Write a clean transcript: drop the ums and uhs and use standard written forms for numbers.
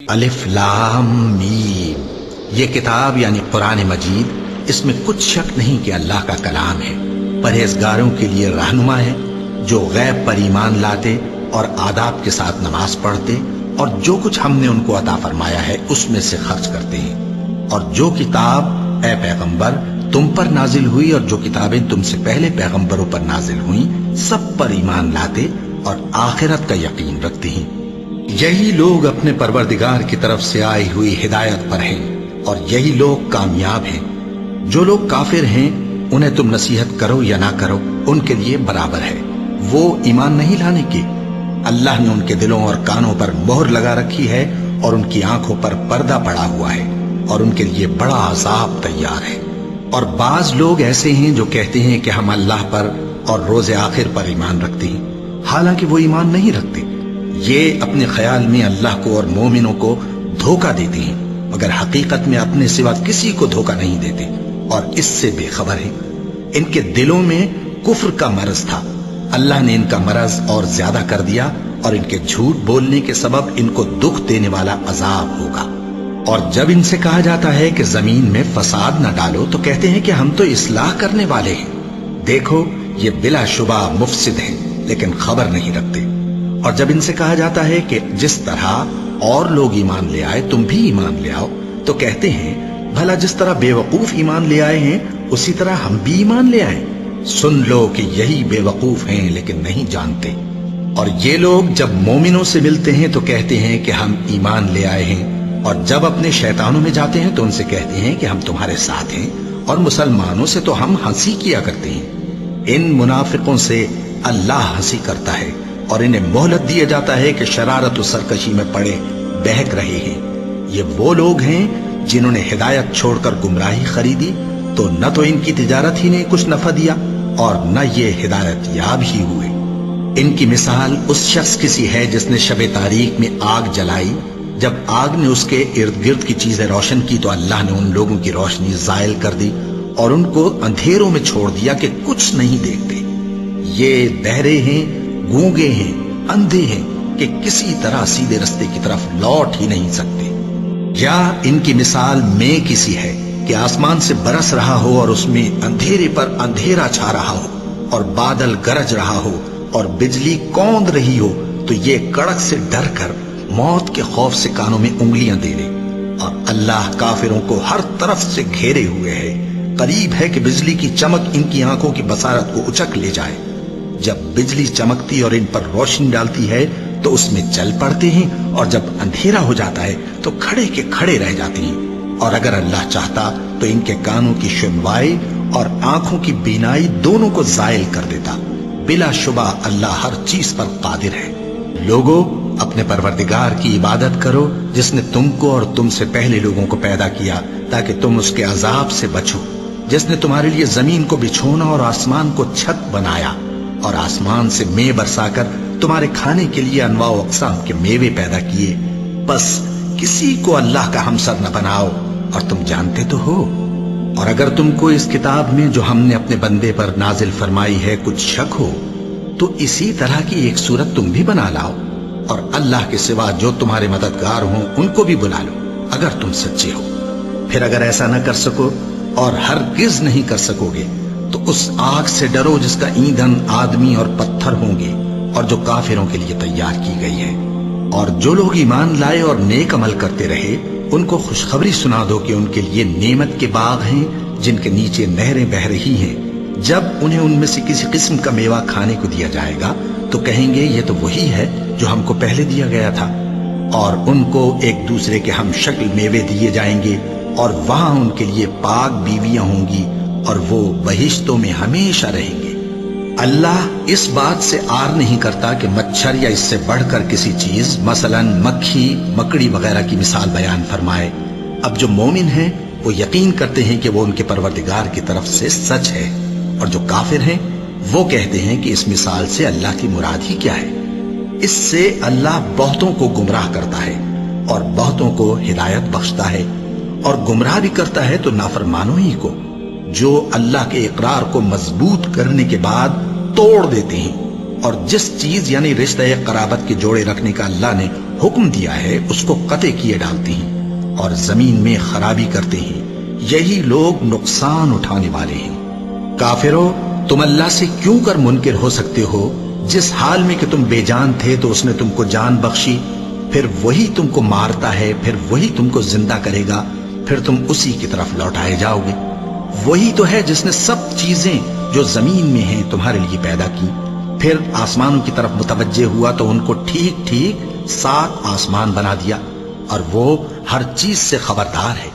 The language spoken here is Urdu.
الف لام میم، یہ کتاب یعنی قرآن مجید، اس میں کچھ شک نہیں کہ اللہ کا کلام ہے، پرہیزگاروں کے لیے رہنما ہے، جو غیب پر ایمان لاتے اور آداب کے ساتھ نماز پڑھتے اور جو کچھ ہم نے ان کو عطا فرمایا ہے اس میں سے خرچ کرتے ہیں، اور جو کتاب اے پیغمبر تم پر نازل ہوئی اور جو کتابیں تم سے پہلے پیغمبروں پر نازل ہوئیں سب پر ایمان لاتے اور آخرت کا یقین رکھتے ہیں۔ یہی لوگ اپنے پروردگار کی طرف سے آئی ہوئی ہدایت پر ہیں اور یہی لوگ کامیاب ہیں۔ جو لوگ کافر ہیں انہیں تم نصیحت کرو یا نہ کرو ان کے لیے برابر ہے، وہ ایمان نہیں لانے کے۔ اللہ نے ان کے دلوں اور کانوں پر مہر لگا رکھی ہے اور ان کی آنکھوں پر پردہ پڑا ہوا ہے اور ان کے لیے بڑا عذاب تیار ہے۔ اور بعض لوگ ایسے ہیں جو کہتے ہیں کہ ہم اللہ پر اور روز آخر پر ایمان رکھتے ہیں، حالانکہ وہ ایمان نہیں رکھتے۔ یہ اپنے خیال میں اللہ کو اور مومنوں کو دھوکہ دیتے ہیں، مگر حقیقت میں اپنے سوا کسی کو دھوکہ نہیں دیتے اور اس سے بے خبر ہیں۔ ان کے دلوں میں کفر کا مرض تھا، اللہ نے ان کا مرض اور زیادہ کر دیا اور ان کے جھوٹ بولنے کے سبب ان کو دکھ دینے والا عذاب ہوگا۔ اور جب ان سے کہا جاتا ہے کہ زمین میں فساد نہ ڈالو تو کہتے ہیں کہ ہم تو اصلاح کرنے والے ہیں۔ دیکھو یہ بلا شبہ مفسد ہیں لیکن خبر نہیں رکھتے۔ اور جب ان سے کہا جاتا ہے کہ جس طرح اور لوگ ایمان لے آئے تم بھی ایمان لے آؤ تو کہتے ہیں بھلا جس طرح بے وقوف ایمان لے آئے ہیں اسی طرح ہم بھی ایمان لے آئیں۔ سن لو کہ یہی بے وقوف ہیں لیکن نہیں جانتے۔ اور یہ لوگ جب مومنوں سے ملتے ہیں تو کہتے ہیں کہ ہم ایمان لے آئے ہیں، اور جب اپنے شیطانوں میں جاتے ہیں تو ان سے کہتے ہیں کہ ہم تمہارے ساتھ ہیں، اور مسلمانوں سے تو ہم ہنسی کیا کرتے ہیں۔ ان منافقوں سے اللہ ہنسی کرتا ہے اور انہیں مہلت دیا جاتا ہے کہ شرارت و سرکشی میں پڑے بہک رہے ہیں۔ یہ وہ لوگ ہیں جنہوں نے ہدایت چھوڑ کر گمراہی خریدی، تو نہ تو ان کی تجارت ہی نے کچھ نفع دیا اور نہ یہ ہدایت یاب ہی ہوئے۔ ان کی مثال اس شخص کی سی ہے جس نے شب تاریک میں آگ جلائی، جب آگ نے اس کے ارد گرد کی چیزیں روشن کی تو اللہ نے ان لوگوں کی روشنی زائل کر دی اور ان کو اندھیروں میں چھوڑ دیا کہ کچھ نہیں دیکھتے۔ یہ بہرے ہیں، گونگے ہیں، اندھے ہیں کہ کسی طرح سیدھے رستے کی طرف لوٹ ہی نہیں سکتے۔ یا ان کی مثال میں کسی ہے کہ آسمان سے برس رہا ہو اور اس میں اندھیرے پر اندھیرا چھا رہا ہو اور بادل گرج رہا ہو اور بجلی کوند رہی ہو تو یہ کڑک سے ڈر کر موت کے خوف سے کانوں میں انگلیاں دے لے۔ اور اللہ کافروں کو ہر طرف سے گھیرے ہوئے ہے، قریب ہے کہ بجلی کی چمک ان کی آنکھوں کی بصارت کو اچک لے جائے۔ جب بجلی چمکتی اور ان پر روشنی ڈالتی ہے تو اس میں چل پڑتے ہیں، اور جب اندھیرا ہو جاتا ہے تو کھڑے کے کھڑے رہ جاتے ہیں۔ اور اگر اللہ چاہتا تو ان کے کانوں کی سنوائی اور آنکھوں کی بینائی دونوں کو زائل کر دیتا۔ بلا شبہ اللہ ہر چیز پر قادر ہے۔ لوگوں اپنے پروردگار کی عبادت کرو جس نے تم کو اور تم سے پہلے لوگوں کو پیدا کیا تاکہ تم اس کے عذاب سے بچو، جس نے تمہارے لیے زمین کو بچھونا اور آسمان کو چھت بنایا اور آسمان سے مے برسا کر تمہارے کھانے کے لیے انواع و اقسام کے میوے پیدا کیے۔ بس کسی کو اللہ کا ہمسر نہ بناؤ، اور تم جانتے تو ہو۔ اور اگر تم کو اس کتاب میں جو ہم نے اپنے بندے پر نازل فرمائی ہے کچھ شک ہو تو اسی طرح کی ایک صورت تم بھی بنا لاؤ، اور اللہ کے سوا جو تمہارے مددگار ہوں ان کو بھی بلا لو اگر تم سچے ہو۔ پھر اگر ایسا نہ کر سکو اور ہرگز نہیں کر سکو گے تو اس آگ سے ڈرو جس کا ایندھن آدمی اور پتھر ہوں گے اور جو کافروں کے لیے تیار کی گئی ہے۔ اور جو لوگ ایمان لائے اور نیک عمل کرتے رہے ان کو خوشخبری سنا دو کہ ان کے لیے نعمت کے باغ ہیں جن کے نیچے نہریں بہہ رہی ہیں۔ جب انہیں ان میں سے کسی قسم کا میوہ کھانے کو دیا جائے گا تو کہیں گے یہ تو وہی ہے جو ہم کو پہلے دیا گیا تھا، اور ان کو ایک دوسرے کے ہم شکل میوے دیے جائیں گے، اور وہاں ان کے لیے پاک بیویاں ہوں گی اور وہ بہشتوں میں ہمیشہ رہیں گے۔ اللہ اس بات سے آر نہیں کرتا کہ مچھر یا اس سے بڑھ کر کسی چیز مثلا مکھی مکڑی وغیرہ کی مثال بیان فرمائے۔ اب جو مومن ہیں وہ یقین کرتے ہیں کہ وہ ان کے پروردگار کی طرف سے سچ ہے، اور جو کافر ہیں وہ کہتے ہیں کہ اس مثال سے اللہ کی مراد ہی کیا ہے۔ اس سے اللہ بہتوں کو گمراہ کرتا ہے اور بہتوں کو ہدایت بخشتا ہے، اور گمراہ بھی کرتا ہے تو نافرمانوں ہی کو، جو اللہ کے اقرار کو مضبوط کرنے کے بعد توڑ دیتے ہیں، اور جس چیز یعنی رشتہ قرابت کے جوڑے رکھنے کا اللہ نے حکم دیا ہے اس کو قطع کیے ڈالتے ہیں اور زمین میں خرابی کرتے ہیں، یہی لوگ نقصان اٹھانے والے ہیں۔ کافرو، تم اللہ سے کیوں کر منکر ہو سکتے ہو؟ جس حال میں کہ تم بے جان تھے تو اس نے تم کو جان بخشی، پھر وہی تم کو مارتا ہے، پھر وہی تم کو زندہ کرے گا، پھر تم اسی کی طرف لوٹائے جاؤ گے۔ وہی تو ہے جس نے سب چیزیں جو زمین میں ہیں تمہارے لیے پیدا کی، پھر آسمانوں کی طرف متوجہ ہوا تو ان کو ٹھیک ٹھیک 7 آسمان بنا دیا، اور وہ ہر چیز سے خبردار ہے۔